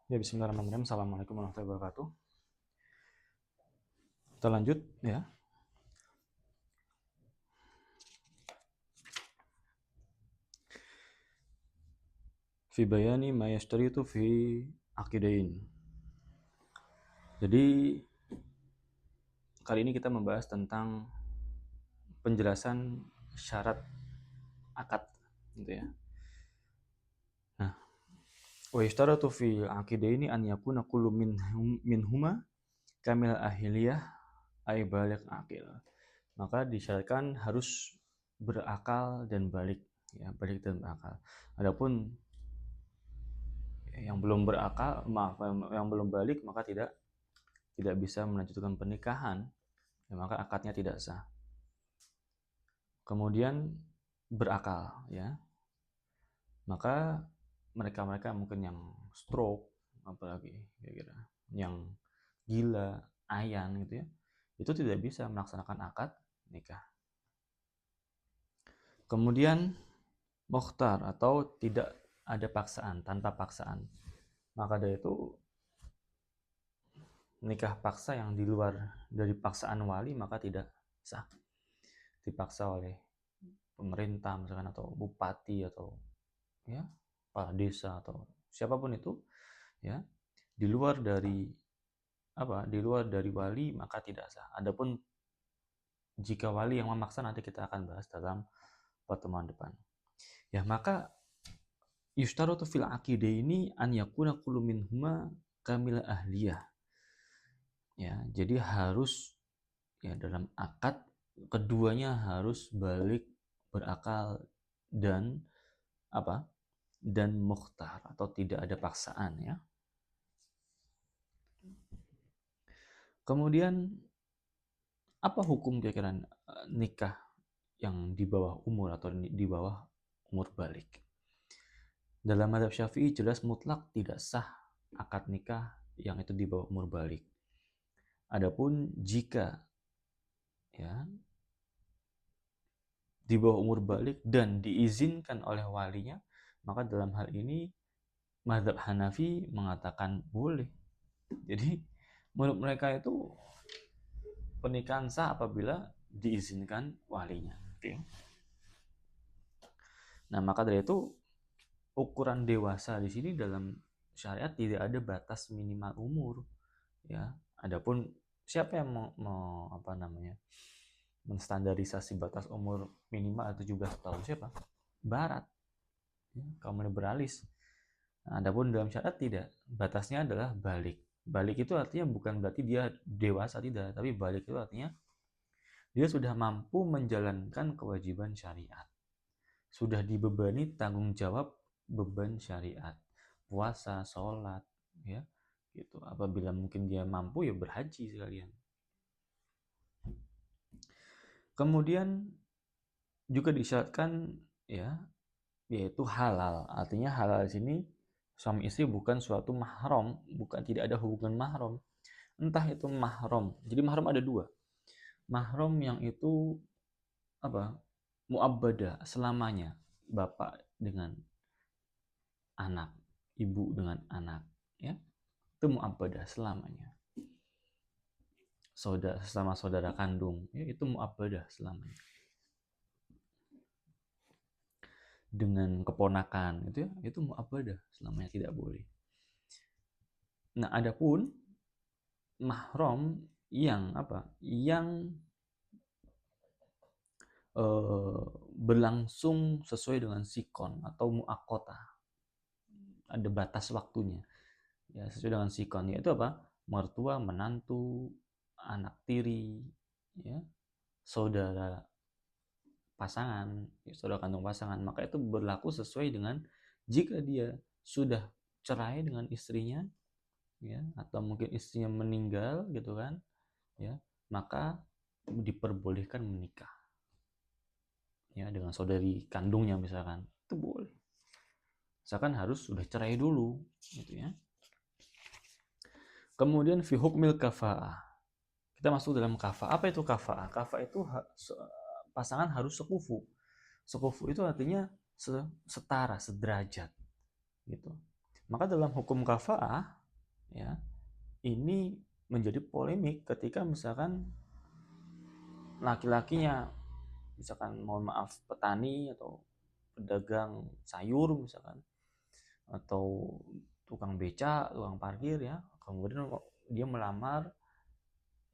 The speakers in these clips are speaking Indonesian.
Ya, bismillahirrahmanirrahim. Assalamualaikum warahmatullahi wabarakatuh. Kita lanjut ya. Fi bayani ma yashtaritu fi aqidain. Jadi kali ini kita membahas tentang penjelasan syarat akad gitu ya. Nah, wa yashtaratu fi aqidaini an yakuna kullu minhuma kamil ahiliyah ay baligh aqil. Maka disyaratkan harus berakal dan balik ya, balik dan berakal. Adapun yang belum berakal, yang belum balik maka tidak bisa melanjutkan pernikahan, ya, maka akadnya tidak sah. Kemudian berakal ya, maka mereka mungkin yang stroke, apalagi kira-kira yang gila, ayan gitu ya, itu tidak bisa melaksanakan akad nikah. Kemudian mukhtar atau tidak ada paksaan, tanpa paksaan, maka dari itu nikah paksa yang di luar dari paksaan wali maka tidak sah. Dipaksa oleh pemerintah misalkan, atau bupati, atau ya kepala desa, atau siapapun itu ya, di luar dari di luar dari wali maka tidak sah. Adapun jika wali yang memaksa, nanti kita akan bahas dalam pertemuan depan ya. Maka yustaratu fil aqidah ini an yakuna kullu minhuma kamil ahliyah ya. Jadi harus ya, dalam akad keduanya harus balik, berakal, dan dan mukhtar atau tidak ada paksaan ya. Kemudian apa hukum kira-kira nikah yang di bawah umur atau di bawah umur balik? Dalam mazhab Syafi'i jelas mutlak tidak sah akad nikah yang itu di bawah umur balik. Adapun jika ya di bawah umur balik dan diizinkan oleh walinya, maka dalam hal ini mazhab Hanafi mengatakan boleh. Jadi menurut mereka itu pernikahan sah apabila diizinkan walinya. Oke. Nah, maka dari itu ukuran dewasa di sini dalam syariat tidak ada batas minimal umur ya. Adapun siapa yang menstandarisasi batas umur minimal 17 tahun? Siapa? Barat ya, kaum liberalis. Nah, adapun dalam syariat tidak, batasnya adalah balik. Balik itu artinya bukan berarti dia dewasa, tidak, tapi balik itu artinya dia sudah mampu menjalankan kewajiban syariat, sudah dibebani tanggung jawab beban syariat, puasa, sholat ya gitu. Apabila mungkin dia mampu, ya berhaji sekalian. Kemudian juga disyaratkan ya, yaitu halal. Artinya halal di sini suami istri bukan suatu mahram, bukan, tidak ada hubungan mahram. Entah itu mahram. Jadi mahram ada dua. Mahram yang itu muabbadah, selamanya, bapak dengan anak, ibu dengan anak ya. Itu muabbadah, selamanya. Sesama saudara kandung ya, itu muabbadah selamanya. Dengan keponakan itu ya, itu muabbadah selamanya, tidak boleh. Nah, adapun mahram yang yang berlangsung sesuai dengan sikon atau muakota, ada batas waktunya ya, sesuai dengan sikon, yaitu mertua, menantu, anak tiri ya, saudara pasangan, saudara kandung pasangan. Maka itu berlaku sesuai dengan jika dia sudah cerai dengan istrinya ya, atau mungkin istrinya meninggal gitu kan ya, maka diperbolehkan menikah ya dengan saudari kandungnya misalkan, itu boleh. Misalkan harus sudah cerai dulu gitu ya. Kemudian fi hukmil kafa'ah. Kita masuk dalam kafa'ah. Apa itu kafa'ah? Kafa'ah itu pasangan harus sekufu. Sekufu itu artinya setara, sederajat gitu. Maka dalam hukum kafa'ah, ya, ini menjadi polemik ketika misalkan laki-lakinya, misalkan mohon maaf petani atau pedagang sayur misalkan, atau tukang beca, tukang parkir ya, kemudian dia melamar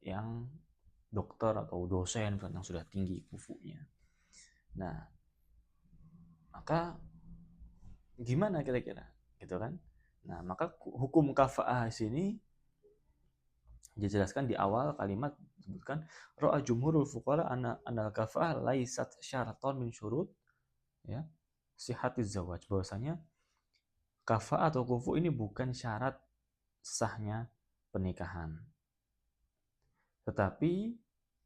yang dokter atau dosen yang sudah tinggi kufunya. Nah, maka gimana kira-kira, gitu kan? Nah, maka hukum kafa'ah sini dijelaskan di awal kalimat, disebutkan ra'a jumhurul fuqara anal kafa'ah laisat syaraton min syurut, ya, sihhatiz zawaj, bahwasanya kafa'ah atau kufu ini bukan syarat sahnya pernikahan. Tetapi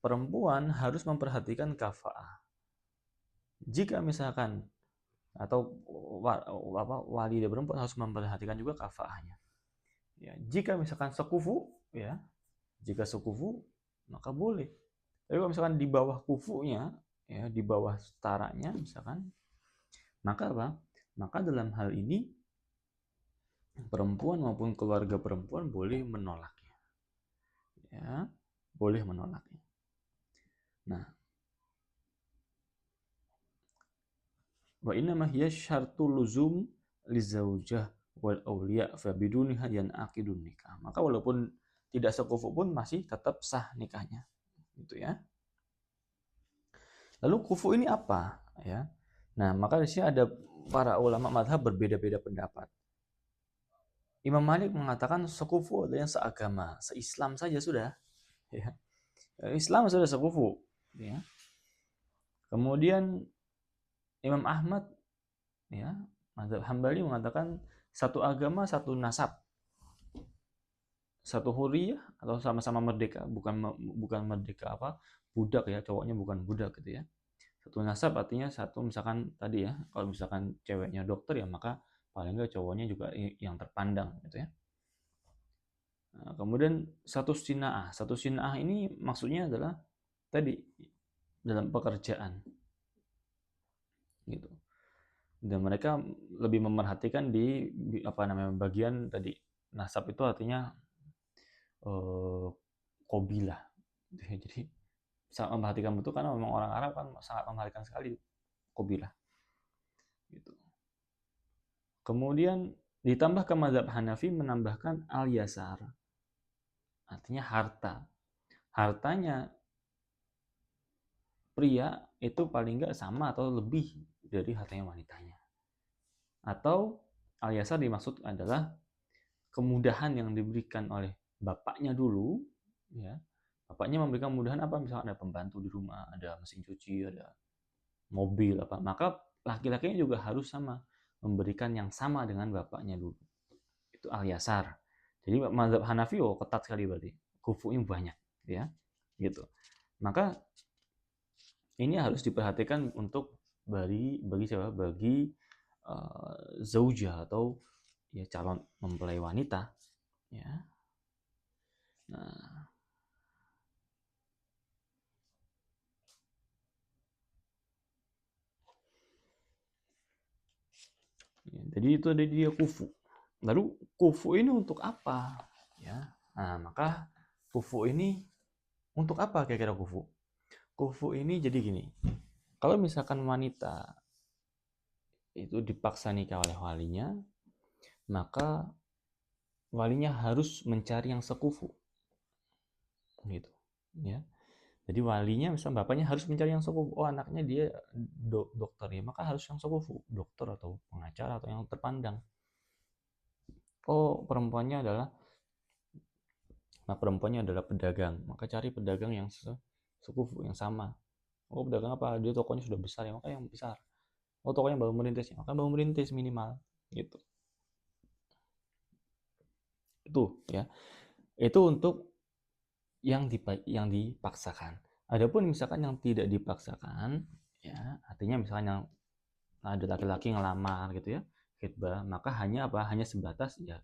perempuan harus memperhatikan kafa'ah. Jika misalkan atau wali dari perempuan harus memperhatikan juga kafa'ahnya. Ya, jika misalkan sekufu, ya, jika sekufu maka boleh. Tapi kalau misalkan di bawah kufunya, ya, di bawah setaranya misalkan, maka apa? Maka dalam hal ini perempuan maupun keluarga perempuan boleh menolaknya. Ya, boleh menolaknya. Nah, wa innama hiya syartu luzum lizaujah wal awliya fa biduniha yanaqidun nikah. Maka walaupun tidak sekufu pun masih tetap sah nikahnya. Gitu ya. Lalu kufu ini apa, ya? Nah, maka di sini ada para ulama mazhab berbeda-beda pendapat. Imam Malik mengatakan sekufu adalah yang seagama, seislam saja sudah, ya. Islam sudah sekufu, ya. Kemudian Imam Ahmad, ya, mazhab Hambali mengatakan satu agama, satu nasab, satu huriyah atau sama-sama merdeka, bukan merdeka apa budak ya, cowoknya bukan budak gitu ya. Satu nasab artinya satu, misalkan tadi ya, kalau misalkan ceweknya dokter ya maka paling nggak cowoknya juga yang terpandang gitu ya. Nah, kemudian satu sina'ah ini maksudnya adalah tadi dalam pekerjaan gitu. Dan mereka lebih memerhatikan di apa namanya bagian tadi, nasab itu artinya qabilah. Jadi sangat memperhatikan betul karena memang orang Arab kan sangat memperhatikan sekali qabilah gitu. Kemudian ditambah ke mazhab Hanafi menambahkan al-yasar, artinya harta. Hartanya pria itu paling nggak sama atau lebih dari hartanya wanitanya. Atau al-yasar dimaksud adalah kemudahan yang diberikan oleh bapaknya dulu, ya. Bapaknya memberikan kemudahan apa? Misalnya ada pembantu di rumah, ada mesin cuci, ada mobil apa. Maka laki-lakinya juga harus sama, memberikan yang sama dengan bapaknya dulu. Itu al-yasar. Jadi mazhab Hanafi ketat sekali berarti. Kufunya banyak, ya. Gitu. Maka ini harus diperhatikan untuk bagi siapa? Bagi zaujah atau ya calon mempelai wanita, ya. Nah, ya, jadi itu ada dia kufu. Lalu kufu ini untuk apa? Ya, nah maka kufu ini untuk apa kira-kira kufu? Kufu ini jadi gini. Kalau misalkan wanita itu dipaksa nikah oleh walinya, maka walinya harus mencari yang sekufu, gitu, ya. Jadi walinya, misalnya bapaknya harus mencari yang sekufu. Oh anaknya dia dokter ya, maka harus yang sekufu, dokter atau pengacara atau yang terpandang. Oh perempuannya adalah pedagang, maka cari pedagang yang sekufu, yang sama. Oh pedagang apa? Dia tokonya sudah besar ya, maka yang besar. Oh tokonya baru merintis ya, maka baru merintis minimal, gitu. Itu ya. Itu untuk yang dipaksakan. Adapun misalkan yang tidak dipaksakan, ya artinya misalkan yang ada laki-laki ngelamar gitu ya, khitbah, maka hanya apa? Hanya sebatas ya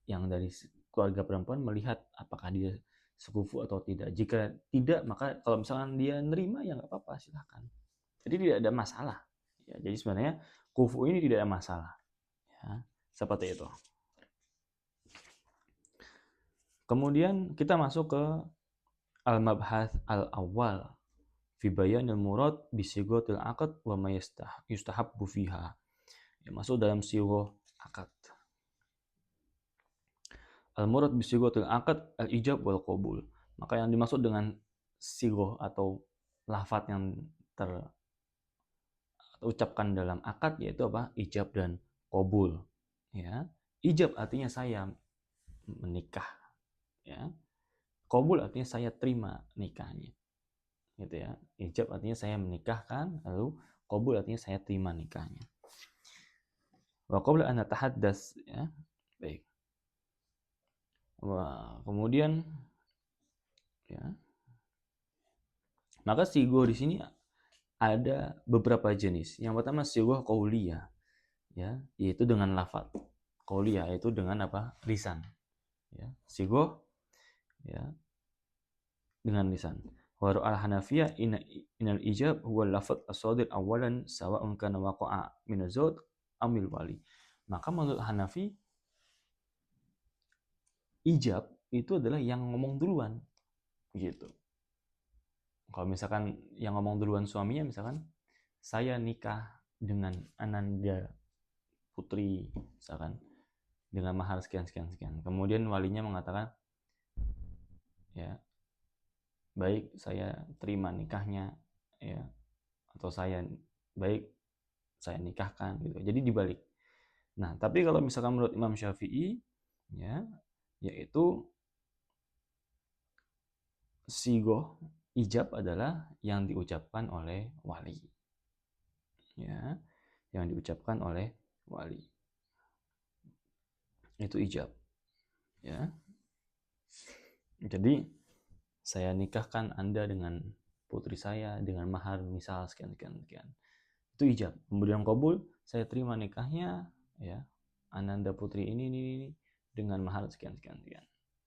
yang dari keluarga perempuan melihat apakah dia sekufu atau tidak. Jika tidak, maka kalau misalkan dia nerima ya nggak apa-apa, silahkan. Jadi tidak ada masalah. Ya, jadi sebenarnya kufu ini tidak ada masalah. Ya, seperti itu. Kemudian kita masuk ke al-mabhath al-awwal fi bayanil murad bi sighatil aqd wa ma yustahabbu fiha. Ya, masuk dalam sighah akad. Al-murad bi sighatil aqd al-ijab wal qabul. Maka yang dimaksud dengan sighah atau lafaz yang terucapkan dalam akad yaitu apa? Ijab dan qabul. Ya. Ijab artinya saya menikah, ya. Qabul artinya saya terima nikahnya. Gitu ya. Ijab artinya saya menikahkan, lalu qabul artinya saya terima nikahnya. Wa qabla an natahaddas, ya. Baik. Wah, kemudian ya. Maka sighah di sini ada beberapa jenis. Yang pertama sighah qauliyah, ya, yaitu dengan lafaz. Qauliyah yaitu dengan apa? Lisan. Ya, sighah ya dengan lisan. Wa al-Hanafiyah inal ijab huwa lafaz as-sadir awalan sawa'un kana waqa'a min az-zawj aw min wali. Maka menurut Hanafi ijab itu adalah yang ngomong duluan gitu. Kalau misalkan yang ngomong duluan suaminya, misalkan saya nikah dengan Ananda Putri misalkan dengan mahar sekian sekian sekian. Kemudian walinya mengatakan ya baik saya terima nikahnya ya, atau baik saya nikahkan gitu. Jadi dibalik. Nah, tapi kalau misalkan menurut Imam Syafi'i ya, yaitu sighah ijab adalah yang diucapkan oleh wali. Ya, yang diucapkan oleh wali. Itu ijab. Ya. Jadi saya nikahkan Anda dengan putri saya dengan mahar misal sekian sekian sekian. Itu ijab. Kemudian qabul, saya terima nikahnya ya. Ananda putri ini dengan mahar sekian sekian sekian.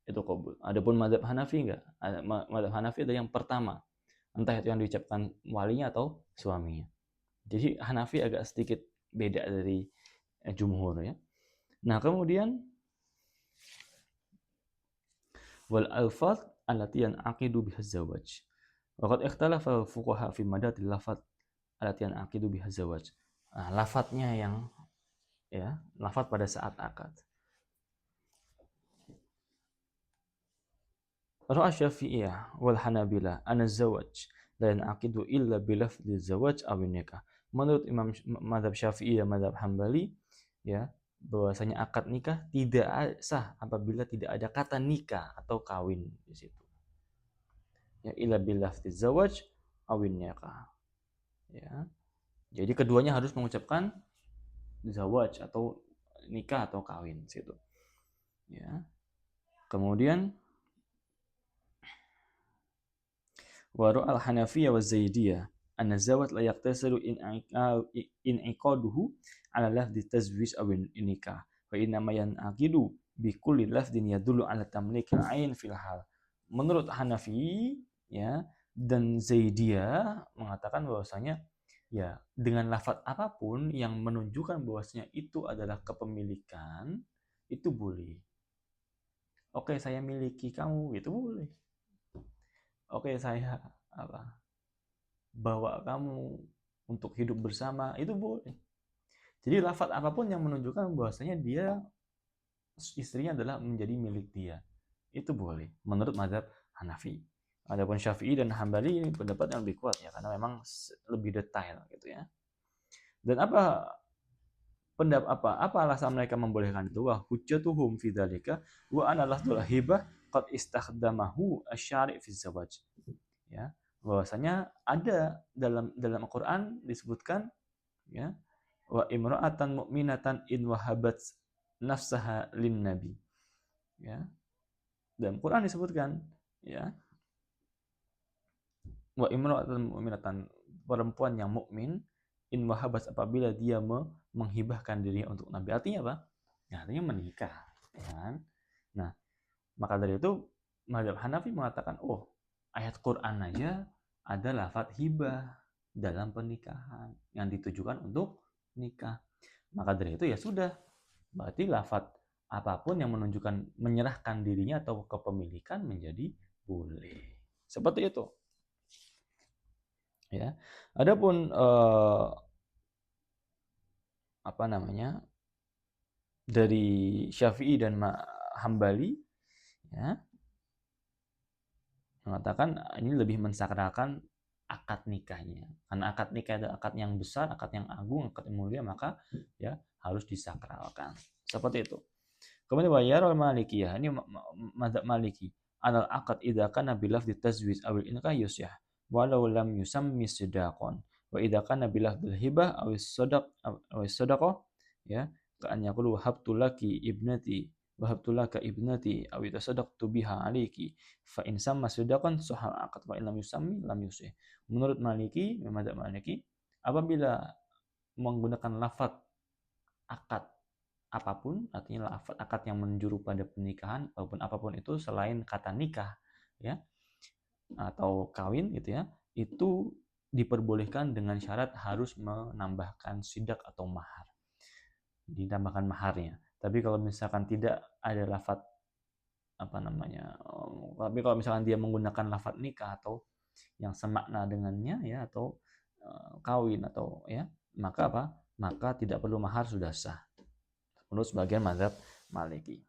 Itu qabul. Adapun mazhab Hanafi enggak. Mazhab Hanafi ada yang pertama. Entah itu yang diucapkan walinya atau suaminya. Jadi Hanafi agak sedikit beda dari jumhur ya. Nah, kemudian wal alfaz allati yanaqidu biha zawaj. Wa qad ikhtalafa fuqaha fi madatil lafaz allati yanaqidu biha zawaj. Nah, lafaznya yang ya, lafaz pada saat akad. Ra'a Syafi'iyah wal Hanabilah anna zawaj la yanaqidu illa bi lafzi zawaj aw nikah. Menurut Imam mazhab Syafi'i dan mazhab Hambali ya, bahwasanya akad nikah tidak sah apabila tidak ada kata nikah atau kawin di situ. Ya, illa bi lafzi zawaj aw nikah. Ya. Jadi keduanya harus mengucapkan zawaj atau nikah atau kawin situ. Ya. Kemudian waru al-Hanafiyah wa Zaidiyah anna zawaj la yaqtasiru in iqaduhu ala lafzi tazwij aw nikah wa inna ma yanaqidu bi kulli lafdin yadullu ala tamlikil ain fil hal. Menurut Hanafi ya dan Zaidiyah mengatakan bahwasanya ya dengan lafaz apapun yang menunjukkan bahwasanya itu adalah kepemilikan itu boleh. Oke, saya miliki kamu, itu boleh. Oke, saya bawa kamu untuk hidup bersama, itu boleh. Jadi lafaz apapun yang menunjukkan bahwasanya dia istrinya adalah menjadi milik dia, itu boleh menurut mazhab Hanafi. Adapun Syafi'i dan Hambali ini pendapat yang lebih kuat ya, karena memang lebih detail gitu ya. Dan apa alasan mereka membolehkan itu? Wa hujjatuhum fi dzalika wa ana lafdzul hibah qad istakhdamahu asy-syari' fi zawaj. Ya, bahwasanya ada dalam Al-Qur'an disebutkan ya, wa imra'atan mu'minatan in wahabat nafsaha lin nabi. Ya. Dalam Quran disebutkan ya, wa imra'atan mu'minatan, perempuan yang mukmin in wahabat apabila dia menghibahkan dirinya untuk nabi. Artinya apa? Ya, artinya menikah, ya kan? Nah, maka dari itu mazhab Hanafi mengatakan, oh, ayat Quran aja ada lafaz hibah dalam pernikahan yang ditujukan untuk nikah. Maka dari itu ya sudah, berarti lafaz apapun yang menunjukkan menyerahkan dirinya atau kepemilikan menjadi boleh. Seperti itu. Ya. Adapun dari Syafi'i dan Hambali, ya, mengatakan ini lebih mensakralkan akad nikahnya. Karena akad nikah itu akad yang besar, akad yang agung, akad yang mulia, maka ya harus disakralkan. Seperti itu. Kemudian wayarul malikiyah, ini mazhab Maliki. Anal akad idza kana bilafdzi tazwij awil inkah yusyah walau lam yusammi sidaqan. Wa idza kana bilafdzil hibah awis sadaqah, ya, ka an yaqulu habtu laki ibnati wahabtu laka ibnati aw tasaddaqtu biha alayki fa in samma sadaqan sahal aqd wa in lam yusammi lam yusih. Menurut Maliki, mazhab Maliki, apabila menggunakan lafaz akad apapun, artinya lafaz akad yang menjuru pada pernikahan ataupun apapun itu selain kata nikah, ya, atau kawin gitu ya, itu diperbolehkan dengan syarat harus menambahkan sidak atau mahar, ditambahkan maharnya. Tapi kalau misalkan tidak ada lafaz tapi kalau misalkan dia menggunakan lafaz nikah atau yang semakna dengannya, ya, atau kawin atau ya, maka maka tidak perlu mahar, sudah sah menurut sebagian mazhab Maliki.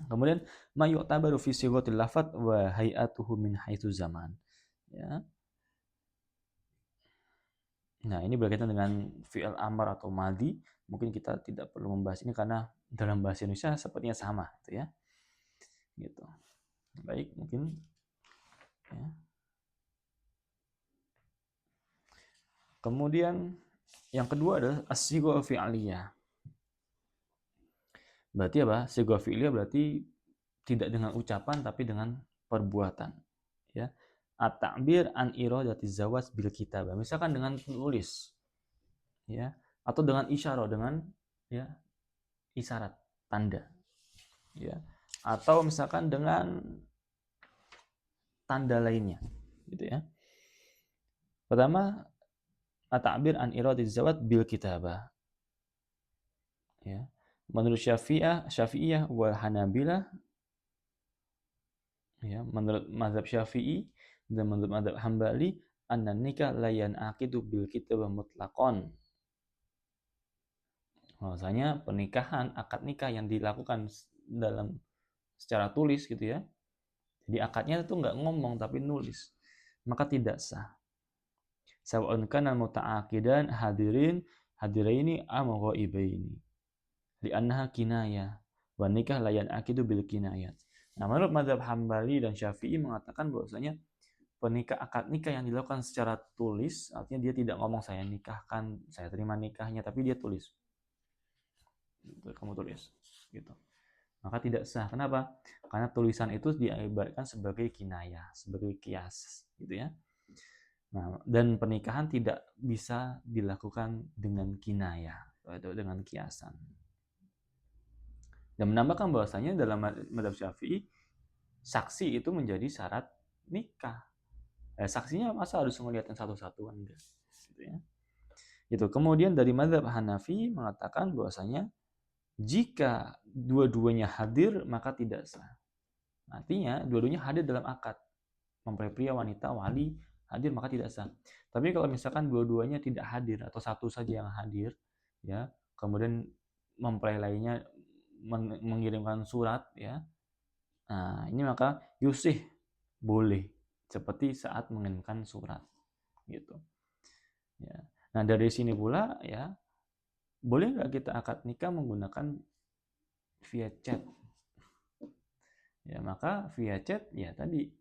Kemudian ma yu'tabaru fi sighatil lafaz wa hay'atuhu min haitsu zaman, ya. Nah, ini berkaitan dengan fi'il amr atau madhi. Mungkin kita tidak perlu membahas ini karena dalam bahasa Indonesia sepertinya sama, gitu ya. Gitu. Baik, mungkin ya. Kemudian yang kedua adalah as-sighah fi'liyah. Berarti apa? Sighah fi'liyah berarti tidak dengan ucapan tapi dengan perbuatan, ya. At-ta'bir an iradati zawaj bil kitabah. Misalkan dengan tulis, ya, atau dengan isyarah, dengan ya isyarat, tanda, ya. Atau misalkan dengan tanda lainnya, gitu ya. Pertama, at-ta'bir an iradati zawaj bil kitabah. Ya. Menurut Syafi'iyah wal Hanabilah, ya, menurut mazhab Syafi'i dan menurut mazhab Hambali, anna nikah la yan'aqidu bil kitabah mutlaqan. Bahwasanya pernikahan, akad nikah yang dilakukan dalam secara tulis gitu ya. Jadi akadnya itu nggak ngomong tapi nulis, maka tidak sah. Sawa'un kana muta'aqidan hadiraini am ghaibaini. Li'annaha kinayah. Wa nikah la yan'aqidu bil kinayat. Nah, menurut mazhab Hambali dan Syafi'i mengatakan bahwasanya akad nikah yang dilakukan secara tulis, artinya dia tidak ngomong saya nikahkan, saya terima nikahnya, tapi dia tulis. Kamu tulis, gitu. Maka tidak sah. Kenapa? Karena tulisan itu diibaratkan sebagai kinayah, sebagai kias, gitu ya. Nah, dan pernikahan tidak bisa dilakukan dengan kinayah atau dengan kiasan. Dan menambahkan bahwasanya dalam mazhab Syafi'i, saksi itu menjadi syarat nikah. Saksinya masa harus melihatkan satu-satu, enggak, gitu ya. Itu. Kemudian dari mazhab Hanafi mengatakan bahwasanya jika dua-duanya hadir maka tidak sah. Artinya dua-duanya hadir dalam akad, mempelai pria, wanita, wali hadir, maka tidak sah. Tapi kalau misalkan dua-duanya tidak hadir atau satu saja yang hadir, ya, kemudian mempelai lainnya mengirimkan surat, ya. Nah, ini maka yusih, boleh, seperti saat mengirimkan surat, gitu. Ya. Nah, dari sini pula, ya, boleh nggak kita akad nikah menggunakan via chat? Ya, maka via chat, ya tadi,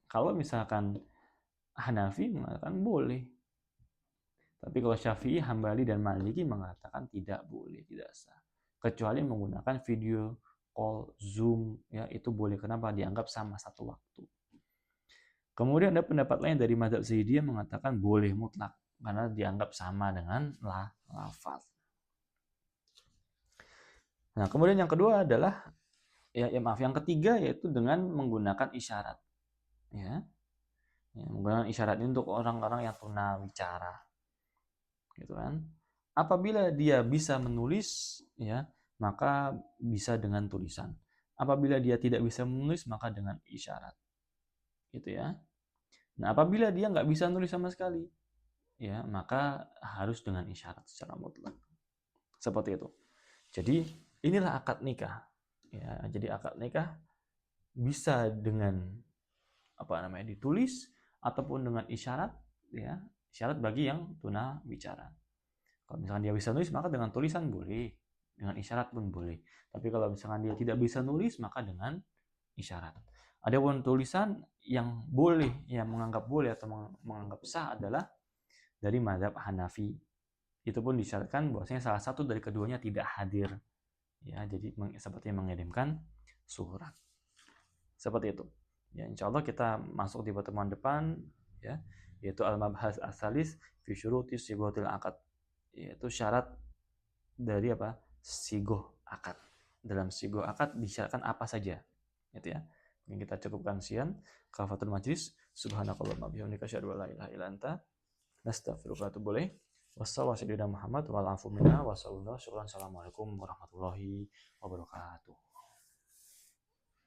kalau misalkan Hanafi mengatakan boleh. Tapi kalau Syafi'i, Hambali, dan Maliki mengatakan tidak boleh, tidak sah. Kecuali menggunakan video call, Zoom, ya, itu boleh. Kenapa? Dianggap sama satu waktu. Kemudian ada pendapat lain dari mazhab Zaidiyah mengatakan boleh mutlak karena dianggap sama dengan lafaz. Nah, kemudian yang kedua adalah yang ketiga yaitu dengan menggunakan isyarat. Ya, menggunakan isyarat ini untuk orang-orang yang tunawicara. Gitu kan. Apabila dia bisa menulis, ya, maka bisa dengan tulisan. Apabila dia tidak bisa menulis, maka dengan isyarat. Gitu ya. Nah, apabila dia nggak bisa nulis sama sekali, ya, maka harus dengan isyarat secara mutlak. Seperti itu. Jadi, inilah akad nikah. Ya, jadi akad nikah bisa dengan ditulis ataupun dengan isyarat, ya. Isyarat bagi yang tuna bicara. Kalau misalkan dia bisa nulis, maka dengan tulisan boleh, dengan isyarat pun boleh. Tapi kalau misalkan dia tidak bisa nulis, maka dengan isyarat. Ada pun tulisan yang boleh, yang menganggap boleh atau menganggap sah adalah dari mazhab Hanafi. Itu pun disyaratkan bahwasanya salah satu dari keduanya tidak hadir. Ya, jadi seperti mengirimkan surat. Seperti itu. Ya, insya Allah kita masuk di pertemuan depan, ya, yaitu al-mabhas asalis fi syuruti sighatil akad, yaitu syarat dari sigoh akad. Dalam sigoh akad disyaratkan apa saja, gitu ya. Mungkin kita cukupkan sekian. Kafatul majlis. Subhanakallahumma bihamdika asyhadu an la ilaha illa anta nastaghfiruka wa atubu ilaik. Wassalamualaikum warahmatullahi wabarakatuh.